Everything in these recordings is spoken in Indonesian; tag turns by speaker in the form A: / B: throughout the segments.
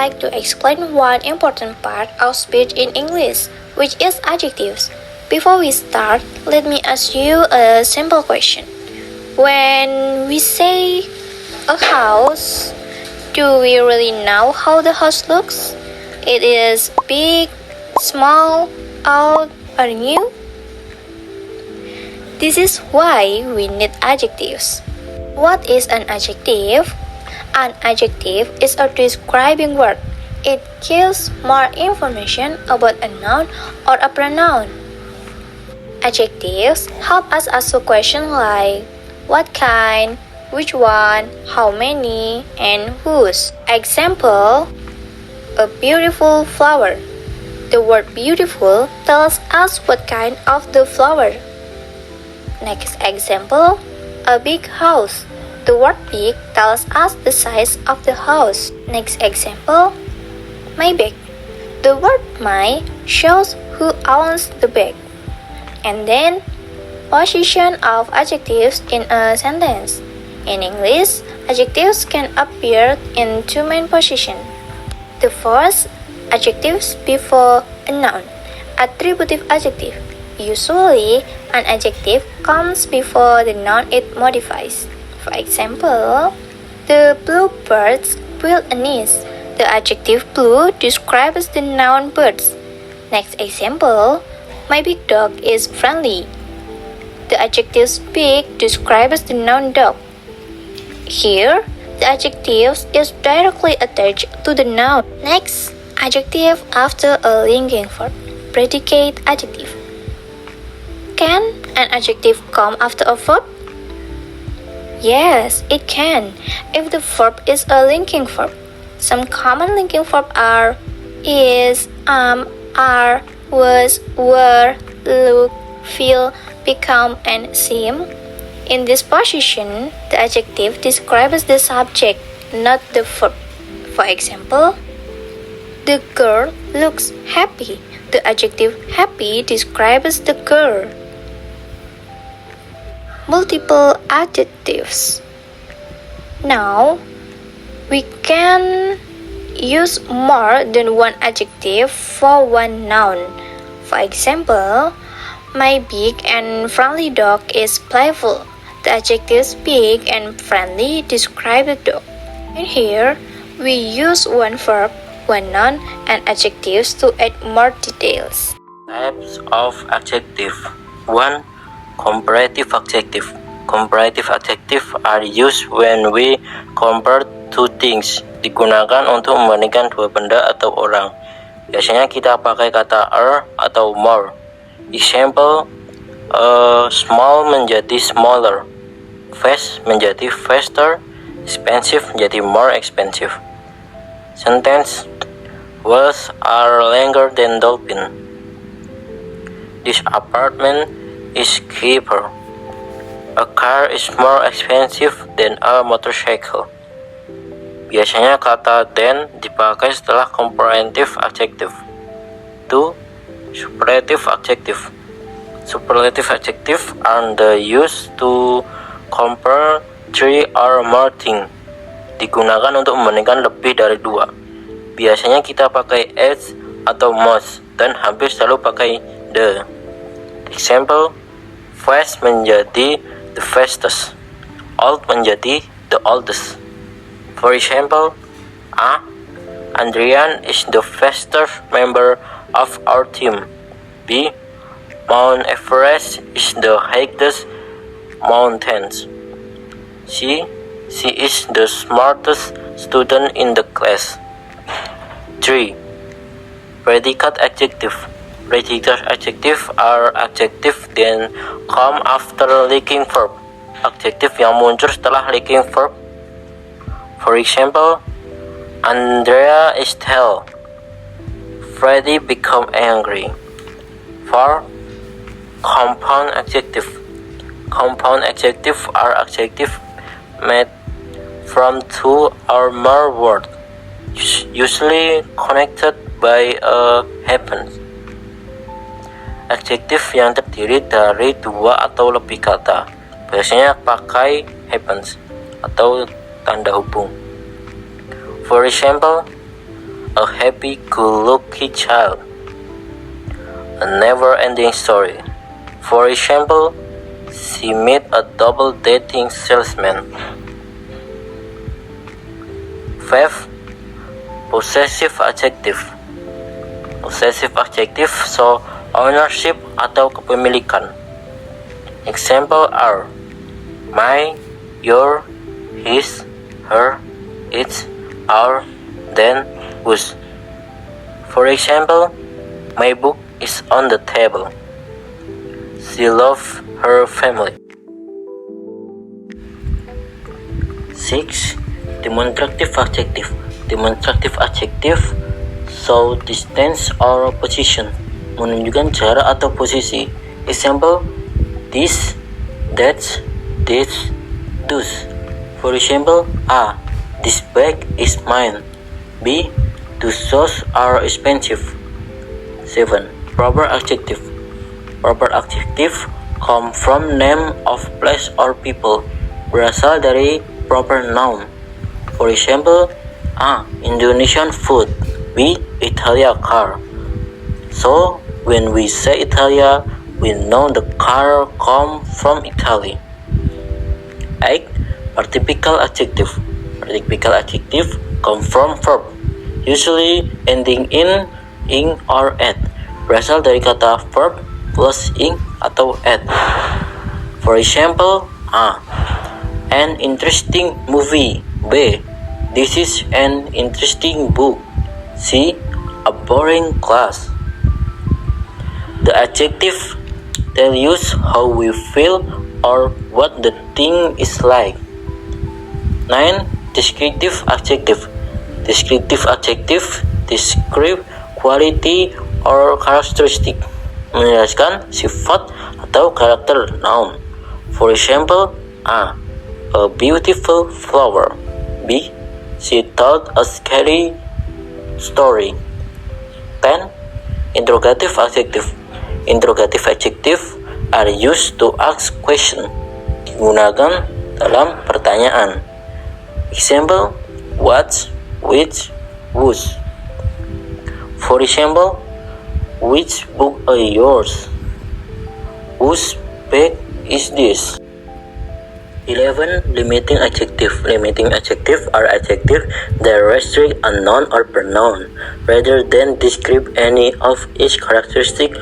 A: like to explain one important part of speech in English, which is adjectives. Before we start, let me ask you a simple question. When we say a house, do we really know how the house looks? It is big, small, old, or new? This is why we need adjectives. What is an adjective? An adjective is a describing word. It gives more information about a noun or a pronoun. Adjectives help us ask a question like what kind, which one, how many, and whose. Example, a beautiful flower. The word beautiful tells us what kind of the flower. Next example, a big house. The word big tells us the size of the house. Next example, my bag. The word my shows who owns the bag. And then, position of adjectives in a sentence. In English, adjectives can appear in two main positions. The first, adjectives before a noun, attributive adjective. Usually, an adjective comes before the noun it modifies. For example, the blue birds build a nest. The adjective blue describes the noun birds. Next example, my big dog is friendly. The adjective big describes the noun dog. Here, the adjective is directly attached to the noun. Next, adjective after a linking verb, predicate adjective. Can an adjective come after a verb? Yes, it can, if the verb is a linking verb. Some common linking verbs are is, are, was, were, look, feel, become, and seem. In this position, the adjective describes the subject, not the verb. For example, the girl looks happy. The adjective happy describes the girl. Multiple adjectives. Now, we can use more than one adjective for one noun. For example, my big and friendly dog is playful. The adjectives big and friendly describe the dog. And here, we use one verb, one noun, and adjectives to add more details.
B: Types of adjective. 1. Comparative adjective. Comparative adjective are used when we compare two things. Digunakan untuk membandingkan dua benda atau orang. Biasanya kita pakai kata atau more. Example, small menjadi smaller, fast menjadi faster, expensive menjadi more expensive. Sentence, whales are longer than dolphin. This apartment is cheaper. A car is more expensive than a motorcycle. Biasanya kata than dipakai setelah comparative adjective. 2. Superlative adjective. Superlative adjective are used to compare 3 or more things. Digunakan untuk membandingkan lebih dari 2. Biasanya kita pakai as atau most dan hampir selalu pakai the. Example, fast menjadi the fastest, old menjadi the oldest. For example, A. Adrian is the fastest member of our team. B. Mount Everest is the highest mountain. C. She is the smartest student in the class. 3. Predicate adjective. Predicate adjective are adjective that come after linking verb. Adjektif yang muncul setelah linking verb. For example, Andrea is tall. Freddie become angry. 4. Compound adjective. Compound adjective are adjective made from two or more words, usually connected by a happen. Adjektif yang terdiri dari dua atau lebih kata, biasanya pakai happens atau tanda hubung. For example, a happy-go-lucky child. A never-ending story. For example, she met a double-dating salesman. 5. Possessive adjective. Possessive adjective show ownership atau kepemilikan. Example are my, your, his, her, its, our, then, whose. For example, my book is on the table. She loves her family. 6. Demonstrative adjective. Demonstrative adjective show distance or position, menunjukkan jarak atau posisi. Example, this, that, this, those. For example, A. This bag is mine. B. Those shoes are expensive. 7. Proper adjective. Proper adjective come from name of place or people, berasal dari proper noun. For example, A. Indonesian food. B. Italia car. So, when we say Italia, we know the car come from Italy. 8. Participial adjective. Participial adjective come from verb, usually ending in, ing, or at. Berasal dari kata verb plus ing atau at. For example, A. An interesting movie. B. This is an interesting book. C. A boring class. The adjective tells you how we feel or what the thing is like. 9. Descriptive adjective. Descriptive adjective describe quality or characteristic, menjelaskan sifat atau karakter noun. For example, A. A beautiful flower. B. She told a scary story. 10. Interrogative adjective. Interrogative adjective are used to ask question, digunakan dalam pertanyaan. Example, what, which, whose. For example, which book are yours? Whose bag is this? 11. Limiting adjective. Limiting adjective are adjective that restrict a noun or pronoun rather than describe any of its characteristic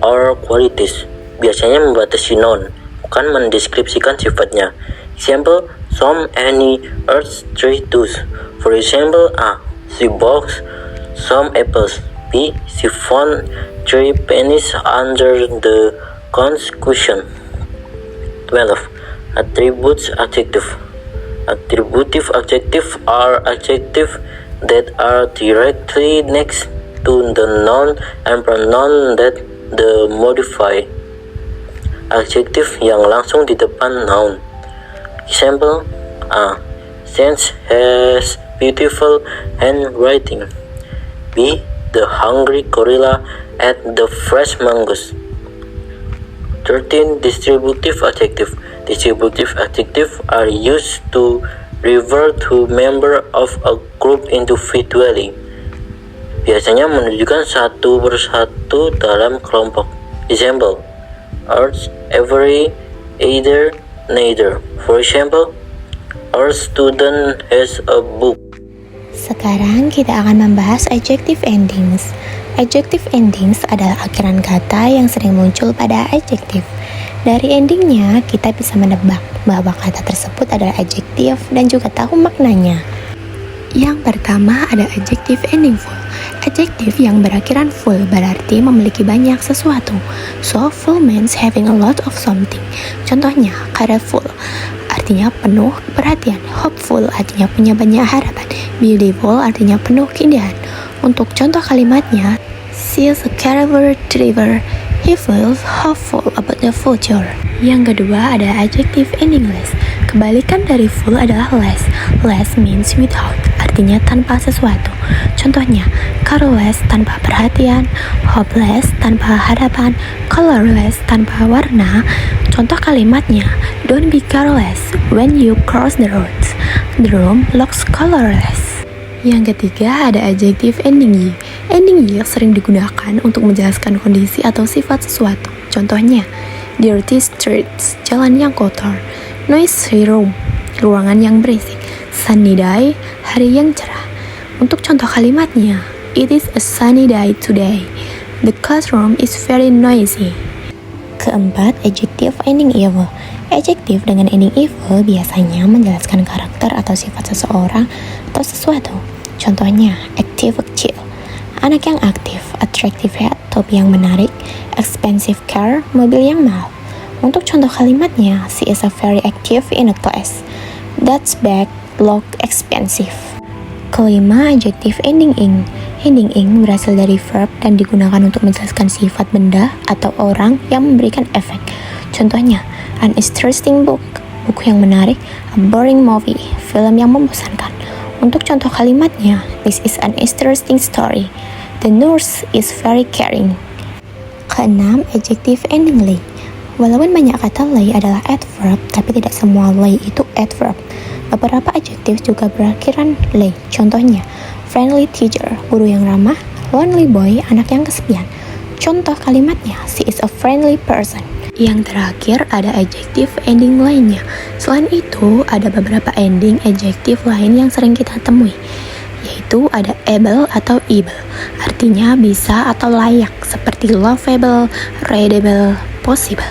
B: or qualities. Biasanya membatasi noun, bukan mendeskripsikan sifatnya. Example, some, any, earth, tree, tools. For example, A. She bought some apples. B. She found 3 pennies under the cushion. 12. Attributes adjective. Attributive adjective are adjective that are directly next to the noun and pronoun that the modify. Adjektif yang langsung di depan noun. Example, A. Saint has beautiful handwriting. B. The hungry gorilla ate the fresh mangoes. 13. Distributive adjective. Distributive adjective are used to refer to member of a group individually. Biasanya menunjukkan satu persatu dalam kelompok. Example, earth, every, either, neither. For example, our student has a book.
C: Sekarang kita akan membahas adjective endings. Adjective endings adalah akhiran kata yang sering muncul pada adjektif. Dari endingnya, kita bisa menebak bahwa kata tersebut adalah adjektif dan juga tahu maknanya. Yang pertama ada adjective ending full. Adjektif yang berakhiran full berarti memiliki banyak sesuatu. So, full means having a lot of something. Contohnya, kata full artinya penuh perhatian. Hopeful artinya punya banyak harapan. Beautiful artinya penuh keindahan. Untuk contoh kalimatnya, she is a careful driver. He feels hopeful about the future. Yang kedua ada adjective ending less. Kebalikan dari full adalah less. Less means without, artinya tanpa sesuatu. Contohnya, colorless tanpa perhatian, hopeless tanpa harapan, colorless tanpa warna. Contoh kalimatnya, don't be careless when you cross the road. The room looks colorless. Yang ketiga ada adjective ending y. Ending y sering digunakan untuk menjelaskan kondisi atau sifat sesuatu. Contohnya, dirty streets, jalan yang kotor. Noisy room, ruangan yang berisik. Sunny day, hari yang cerah. Untuk contoh kalimatnya, it is a sunny day today. The classroom is very noisy. Keempat, adjective ending evil. Adjektif dengan ending evil biasanya menjelaskan karakter atau sifat seseorang atau sesuatu. Contohnya, active kecil, anak yang aktif, attractive head, topi yang menarik, expensive car, mobil yang mahal. Untuk contoh kalimatnya, she is a very active in a class. That's bag look expensive. Kelima, adjective ending ing. Ending ing berasal dari verb dan digunakan untuk menjelaskan sifat benda atau orang yang memberikan efek. Contohnya, an interesting book, buku yang menarik, a boring movie, film yang membosankan. Untuk contoh kalimatnya, this is an interesting story. The nurse is very caring. Keenam, adjective ending lay. Walaupun banyak kata lay adalah adverb, tapi tidak semua lay itu adverb. Beberapa adjektif juga berakhiran lay. Contohnya, friendly teacher, guru yang ramah, lonely boy, anak yang kesepian. Contoh kalimatnya, she is a friendly person. Yang terakhir ada adjective ending lainnya. Selain itu, ada beberapa ending adjective lain yang sering kita temui, yaitu ada able atau able, artinya bisa atau layak, seperti lovable, readable, possible.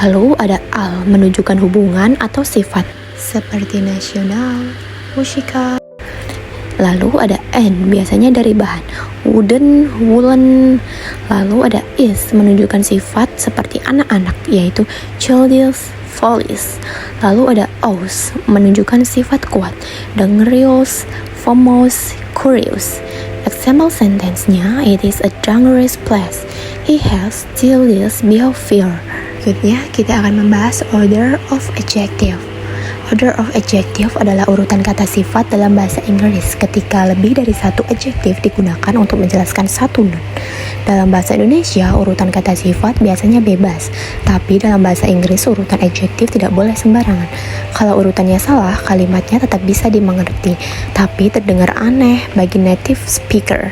C: Lalu ada al, menunjukkan hubungan atau sifat, seperti nasional, musikal. Lalu ada n, biasanya dari bahan, wooden, woolen. Lalu ada is, menunjukkan sifat seperti anak-anak, yaitu childish, foolish. Lalu ada os, menunjukkan sifat kuat, dangerous, famous, curious. Example sentence-nya, it is a dangerous place. He has childish behavior. Berikutnya, kita akan membahas order of adjective. Order of adjective adalah urutan kata sifat dalam bahasa Inggris ketika lebih dari satu adjektif digunakan untuk menjelaskan satu noun. Dalam bahasa Indonesia, urutan kata sifat biasanya bebas, tapi dalam bahasa Inggris urutan adjektif tidak boleh sembarangan. Kalau urutannya salah, kalimatnya tetap bisa dimengerti, tapi terdengar aneh bagi native speaker.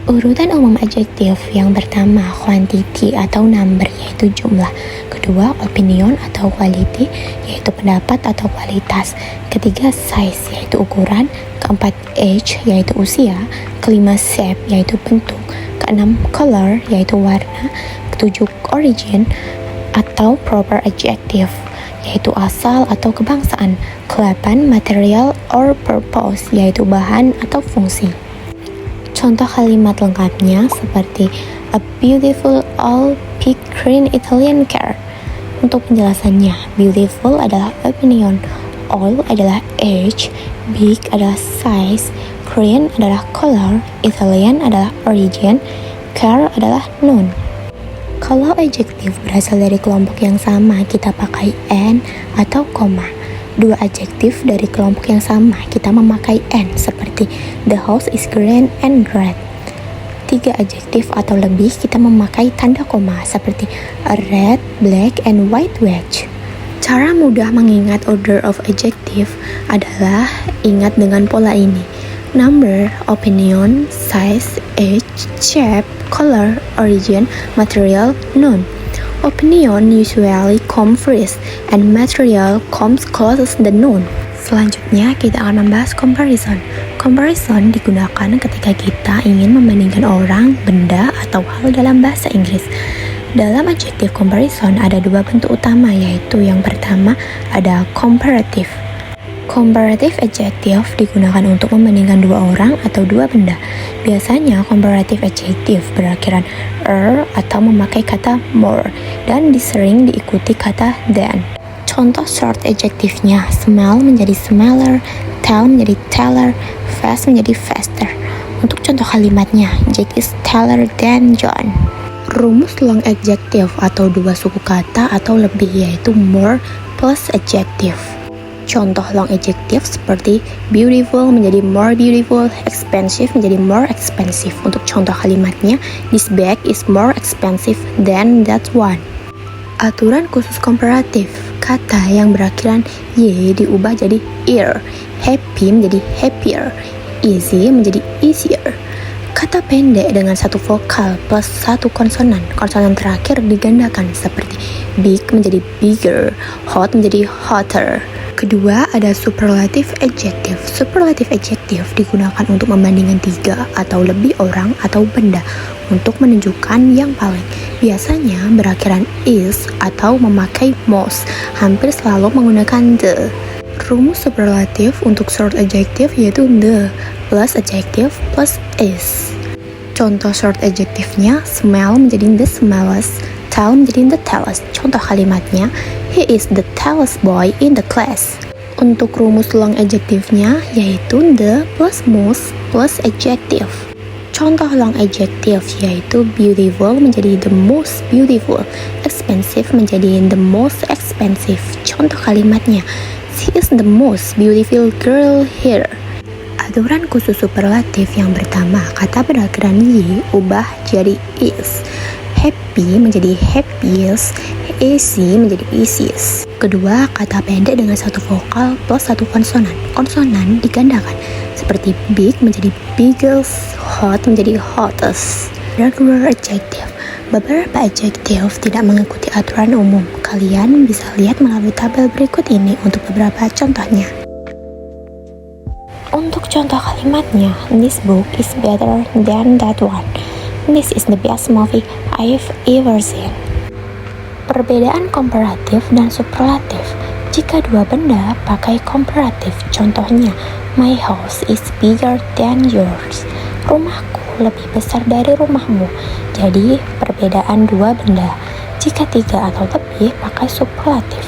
C: Urutan umum adjektif yang pertama quantity atau number, yaitu jumlah. Kedua opinion atau quality, yaitu pendapat atau kualitas. Ketiga size, yaitu ukuran. Keempat age, yaitu usia. Kelima shape, yaitu bentuk. Keenam color, yaitu warna. Ketujuh origin atau proper adjective, yaitu asal atau kebangsaan. Kedelapan material or purpose, yaitu bahan atau fungsi. Contoh kalimat lengkapnya seperti a beautiful all pink green Italian car. Untuk penjelasannya, beautiful adalah opinion, all adalah age, big adalah size, green adalah color, Italian adalah origin, car adalah noun. Kalau adjektif berasal dari kelompok yang sama, kita pakai and atau koma. Dua adjektif dari kelompok yang sama, kita memakai and, seperti the house is green and red. Tiga adjektif atau lebih, kita memakai tanda koma, seperti a red, black, and white wedge. Cara mudah mengingat order of adjective adalah ingat dengan pola ini: number, opinion, size, age, shape, color, origin, material, noun. Opinion usually comes first, and material comes closest the noun. Selanjutnya, kita akan membahas comparison. Comparison digunakan ketika kita ingin membandingkan orang, benda, atau hal dalam bahasa Inggris. Dalam adjective comparison ada dua bentuk utama, yaitu yang pertama ada comparative. Comparative adjective digunakan untuk membandingkan dua orang atau dua benda. Biasanya comparative adjective berakhiran atau memakai kata more dan sering diikuti kata than. Contoh short adjektifnya, smell menjadi smeller, tell menjadi teller, fast menjadi faster. Untuk contoh kalimatnya, Jack is taller than John. Rumus long adjective atau dua suku kata atau lebih, yaitu more plus adjective. Contoh long adjective seperti beautiful menjadi more beautiful, expensive menjadi more expensive. Untuk contoh kalimatnya, this bag is more expensive than that one. Aturan khusus komparatif, kata yang berakhiran y diubah jadi ear. Happy menjadi happier, easy menjadi easier. Kata pendek dengan satu vokal plus satu konsonan. Konsonan terakhir digandakan seperti big menjadi bigger, hot menjadi hotter. Kedua, ada superlative adjective. Superlative adjective digunakan untuk membandingkan 3 atau lebih orang atau benda untuk menunjukkan yang paling. Biasanya berakhiran is atau memakai most, hampir selalu menggunakan the. Rumus superlative untuk short adjective yaitu the plus adjective plus is. Contoh short adjective-nya, smell menjadi the smallest, tall menjadi the tallest. Contoh kalimatnya, he is the tallest boy in the class. Untuk rumus long adjective-nya yaitu the plus most plus adjective. Contoh long adjective yaitu beautiful menjadi the most beautiful, expensive menjadi the most expensive. Contoh kalimatnya, she is the most beautiful girl here. Aturan khusus superlatif yang pertama, kata berakhiran y ubah jadi is. Happy menjadi happiest, easy menjadi easiest. Kedua, kata pendek dengan satu vokal plus satu konsonan. Konsonan digandakan seperti big menjadi biggest, hot menjadi hottest. Regular adjective. Beberapa adjective tidak mengikuti aturan umum. Kalian bisa lihat melalui tabel berikut ini untuk beberapa contohnya. Untuk contoh kalimatnya, this book is better than that one. This is the best movie I've ever seen. Perbedaan komparatif dan superlatif. Jika dua benda pakai komparatif, contohnya, my house is bigger than yours. Rumahku lebih besar dari rumahmu. Jadi, perbedaan dua benda. Jika 3 atau lebih, pakai superlatif.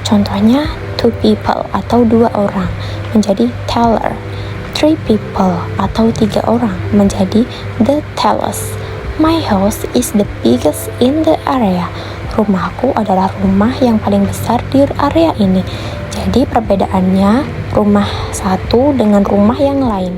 C: Contohnya, 2 people atau 2 orang menjadi teller. 3 people atau 3 orang menjadi the tallest. My house is the biggest in the area. Rumahku adalah rumah yang paling besar di area ini. Jadi perbedaannya rumah satu dengan rumah yang lain.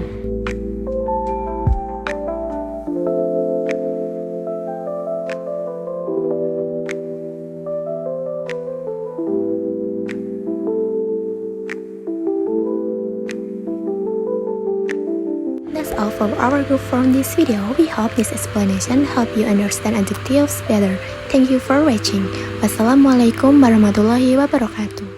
C: That's all from our group from this video. We hope this explanation help you understand adjectives better. Thank you for watching. Wassalamualaikum warahmatullahi wabarakatuh.